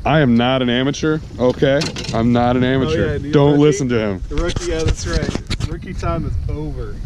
I am not an amateur, okay? I'm not an amateur. Oh, yeah, don't rookie, listen to him. The rookie, yeah, that's right. Rookie time is over.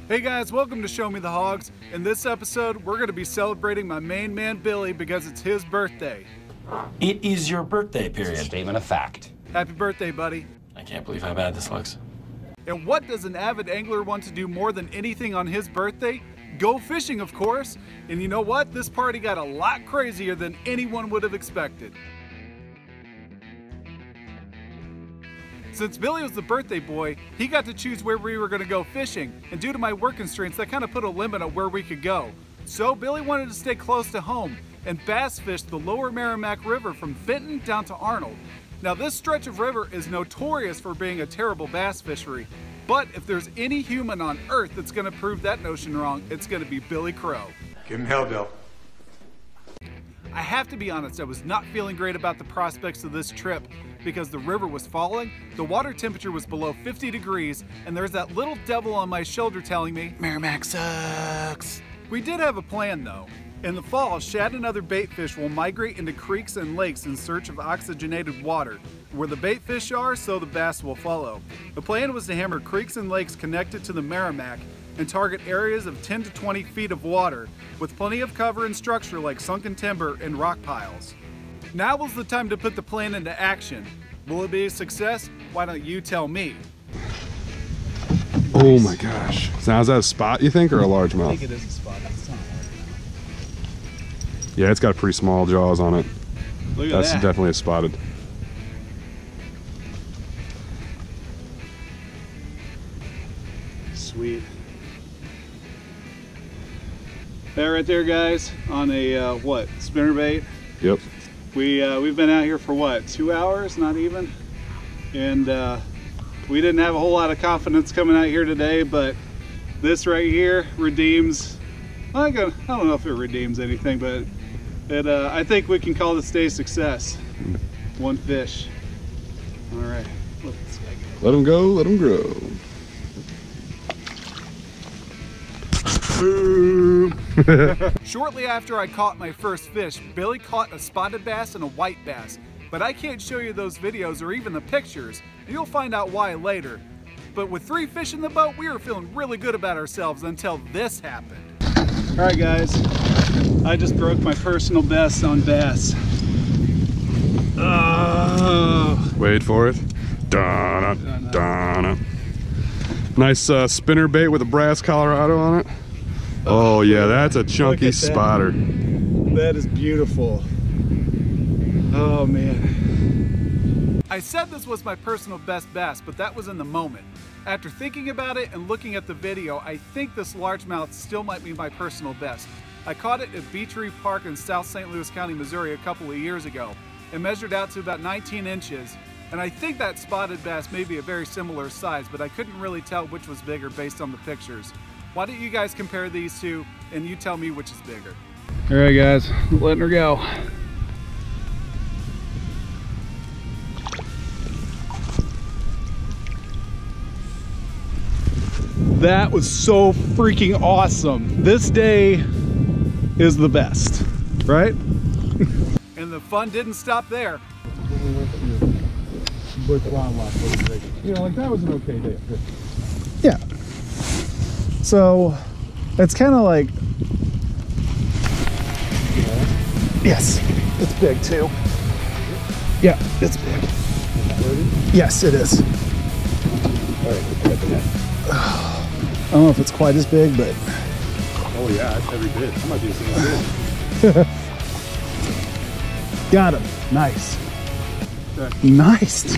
Hey guys, welcome to Show Me the Hogs. In this episode, we're going to be celebrating my main man Billy because it's his birthday. It is your birthday period. Statement of fact. Happy birthday, buddy. I can't believe how bad this looks. And what does an avid angler want to do more than anything on his birthday? Go fishing, of course. And you know what? This party got a lot crazier than anyone would have expected. Since Billy was the birthday boy, he got to choose where we were going to go fishing, and due to my work constraints, that kind of put a limit on where we could go. So Billy wanted to stay close to home and bass fish the lower Meramec River from Fenton down to Arnold. Now this stretch of river is notorious for being a terrible bass fishery, but if there's any human on earth that's going to prove that notion wrong, it's going to be Billy Crow. Give him hell, Bill. I have to be honest, I was not feeling great about the prospects of this trip because the river was falling, the water temperature was below 50 degrees, and there's that little devil on my shoulder telling me, Meramec sucks. We did have a plan though. In the fall, shad and other baitfish will migrate into creeks and lakes in search of oxygenated water. Where the baitfish are, so the bass will follow. The plan was to hammer creeks and lakes connected to the Meramec and target areas of 10 to 20 feet of water with plenty of cover and structure like sunken timber and rock piles. Now was the time to put the plan into action. Will it be a success? Why don't you tell me? Oh my gosh. Now is that a spot you think or a largemouth? I think it is a spot. It's not hard. Yeah, it's got pretty small jaws on it. Look at That's that. definitely a spotted. Sweet. That right there, guys, on a what, spinnerbait? Yep. We've been out here for what, 2 hours, not even, and we didn't have a whole lot of confidence coming out here today, but this right here redeems. I don't know if it redeems anything, but I think we can call this day a success. One fish. All right, let this guy go. Let them go, let them grow. Shortly after I caught my first fish, Billy caught a spotted bass and a white bass. But I can't show you those videos or even the pictures, and you'll find out why later. But with 3 fish in the boat, we were feeling really good about ourselves until this happened. All right, guys, I just broke my personal best on bass. Wait for it. Donna, Donna. Nice spinner bait with a brass Colorado on it. Oh yeah, that's a chunky spotter. That is beautiful. Oh man. I said this was my personal best bass, but that was in the moment. After thinking about it and looking at the video, I think this largemouth still might be my personal best. I caught it at Beach Reef Park in South St. Louis County, Missouri a couple of years ago. It measured out to about 19 inches, and I think that spotted bass may be a very similar size, but I couldn't really tell which was bigger based on the pictures. Why don't you guys compare these two and you tell me which is bigger? All right, guys, letting her go. That was so freaking awesome. This day is the best, right? And the fun didn't stop there. You know, like that was an okay day. Yeah. So it's kind of like, yes, it's big too. Yeah, it's big. Yes, it is. I don't know if it's quite as big, but. Oh yeah, it's every bit. That might be the same. Got him. Nice. Nice.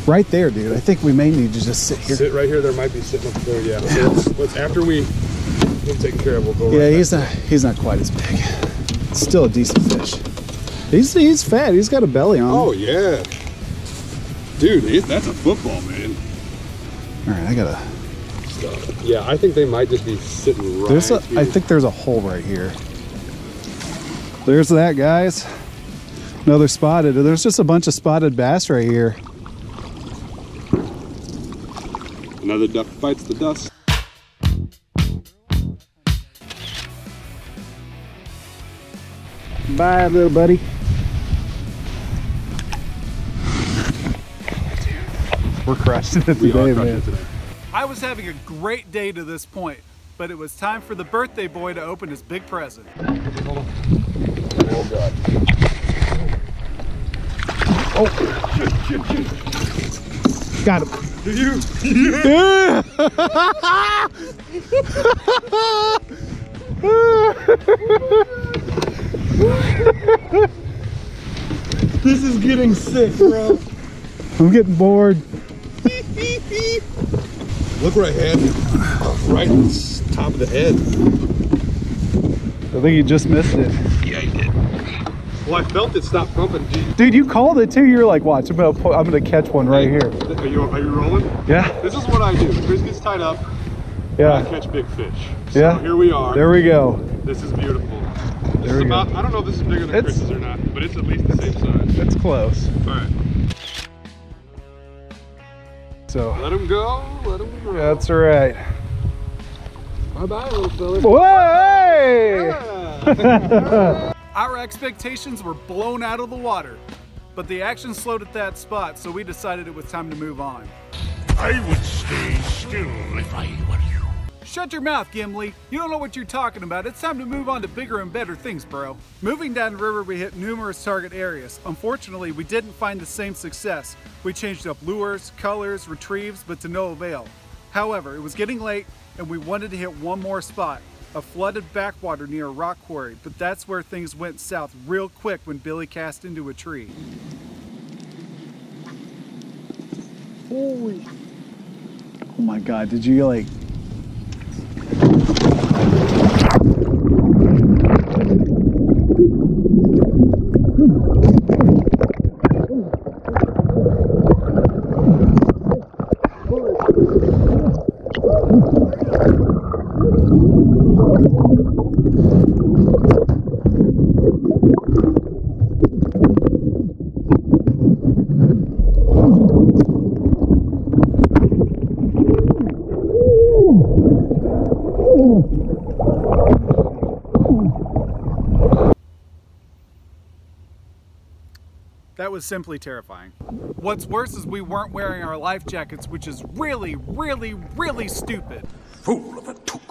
Right there, dude. I think we may need to just sit here. Sit right here. There might be sitting up there. Yeah. So let's after we get taken care of, we'll go. Yeah, right he's not quite as big. It's still a decent fish. He's fat. He's got a belly on him. Oh yeah, dude, that's a football, man. All right, I gotta. Stop. Yeah, I think they might just be sitting right There's a, here. I think there's a hole right here. There's that, guys. Another spotted. There's just a bunch of spotted bass right here. Another duck bites the dust. Bye, little buddy. We're crushing it today, man. I was having a great day to this point, but it was time for the birthday boy to open his big present. Oh God. Oh, shit. Got him. Do you? Yeah. This is getting sick, bro. I'm getting bored. Look where I had him. Right on the top of the head. I think you just missed it. Yeah, I did. Well, I felt it stop pumping. Dude, you called it too. You're like, watch, I'm gonna catch one right here. Are you rolling? Yeah. This is what I do. Chris gets tied up. Yeah. I catch big fish. So Yeah. here we are. There we go. This is beautiful. This There is we go. about, I don't know if this is bigger than Chris's or not, but it's at least the same size. It's close. All right. So Let him go. Let him go. that's right. Bye-bye, little fella. Whoa! Our expectations were blown out of the water, but the action slowed at that spot, so we decided it was time to move on. I would stay still if I were you. Shut your mouth, Gimli. You don't know what you're talking about. It's time to move on to bigger and better things, bro. Moving down the river, we hit numerous target areas. Unfortunately, we didn't find the same success. We changed up lures, colors, retrieves, but to no avail. However, it was getting late, and we wanted to hit one more spot, a flooded backwater near a rock quarry, but that's where things went south real quick when Billy cast into a tree. Holy. Oh my God, did you like... That was simply terrifying. What's worse is we weren't wearing our life jackets, which is really, really, really stupid. Fool of a took.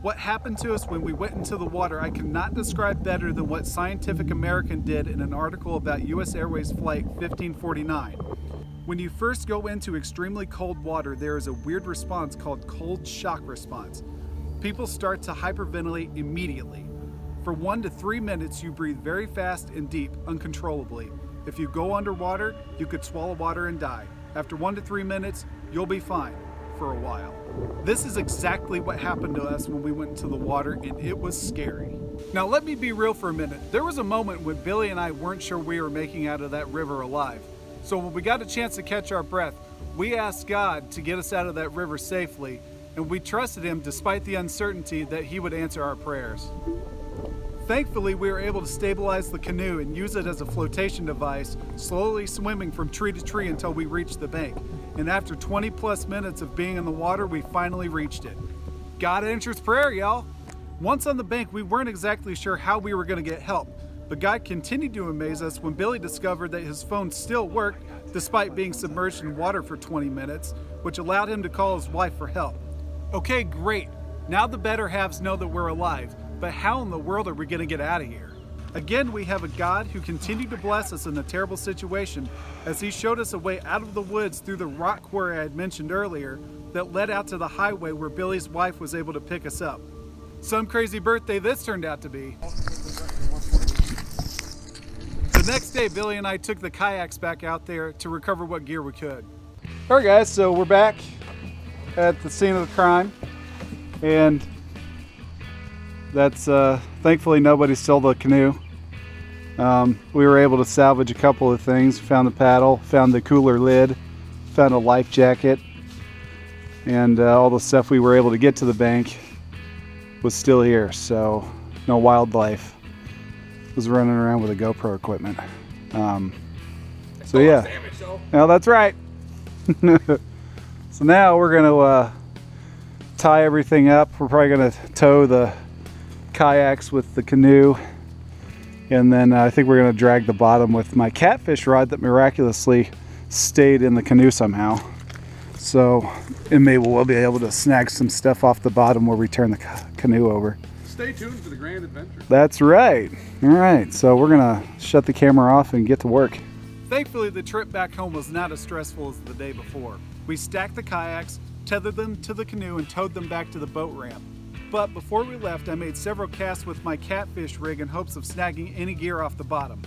What happened to us when we went into the water, I cannot describe better than what Scientific American did in an article about U.S. Airways Flight 1549. When you first go into extremely cold water, there is a weird response called cold shock response. People start to hyperventilate immediately. For 1 to 3 minutes, you breathe very fast and deep, uncontrollably. If you go underwater, you could swallow water and die. After 1 to 3 minutes, you'll be fine for a while. This is exactly what happened to us when we went into the water, and it was scary. Now let me be real for a minute. There was a moment when Billy and I weren't sure we were making out of that river alive. So when we got a chance to catch our breath, we asked God to get us out of that river safely, and we trusted Him despite the uncertainty that He would answer our prayers. Thankfully, we were able to stabilize the canoe and use it as a flotation device, slowly swimming from tree to tree until we reached the bank. And after 20 plus minutes of being in the water, we finally reached it. God answers prayer, y'all. Once on the bank, we weren't exactly sure how we were going to get help, but God continued to amaze us when Billy discovered that his phone still worked despite being submerged in water for 20 minutes, which allowed him to call his wife for help. Okay, great. Now the better halves know that we're alive. But how in the world are we going to get out of here? Again, we have a God who continued to bless us in a terrible situation as He showed us a way out of the woods through the rock quarry I had mentioned earlier that led out to the highway where Billy's wife was able to pick us up. Some crazy birthday this turned out to be. The next day, Billy and I took the kayaks back out there to recover what gear we could. All right, guys, so we're back at the scene of the crime, and that's thankfully nobody stole the canoe. We were able to salvage a couple of things. Found the paddle, found the cooler lid, found a life jacket. and all the stuff we were able to get to the bank was still here, so no wildlife was running around with the GoPro equipment. So yeah, now that's right. So now we're gonna tie everything up. We're probably gonna tow the kayaks with the canoe, and then I think we're gonna drag the bottom with my catfish rod that miraculously stayed in the canoe somehow. So, and maybe we'll be able to snag some stuff off the bottom where we turn the canoe over. Stay tuned for the grand adventure. That's right. All right, so we're gonna shut the camera off and get to work. Thankfully, the trip back home was not as stressful as the day before. We stacked the kayaks, tethered them to the canoe, and towed them back to the boat ramp. But before we left, I made several casts with my catfish rig in hopes of snagging any gear off the bottom.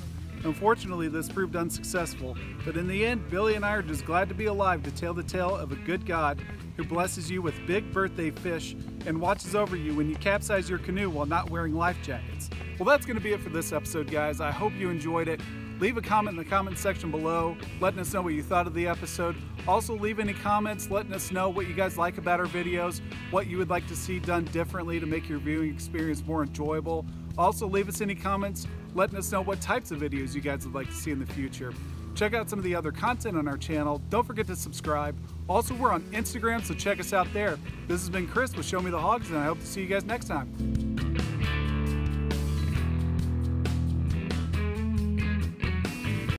Unfortunately, this proved unsuccessful, but in the end, Billy and I are just glad to be alive to tell the tale of a good God who blesses you with big birthday fish and watches over you when you capsize your canoe while not wearing life jackets. Well, that's going to be it for this episode, guys. I hope you enjoyed it. Leave a comment in the comment section below, letting us know what you thought of the episode. Also, leave any comments letting us know what you guys like about our videos, what you would like to see done differently to make your viewing experience more enjoyable. Also, leave us any comments letting us know what types of videos you guys would like to see in the future. Check out some of the other content on our channel. Don't forget to subscribe. Also, we're on Instagram, so check us out there. This has been Chris with Show Me the Hogs, and I hope to see you guys next time.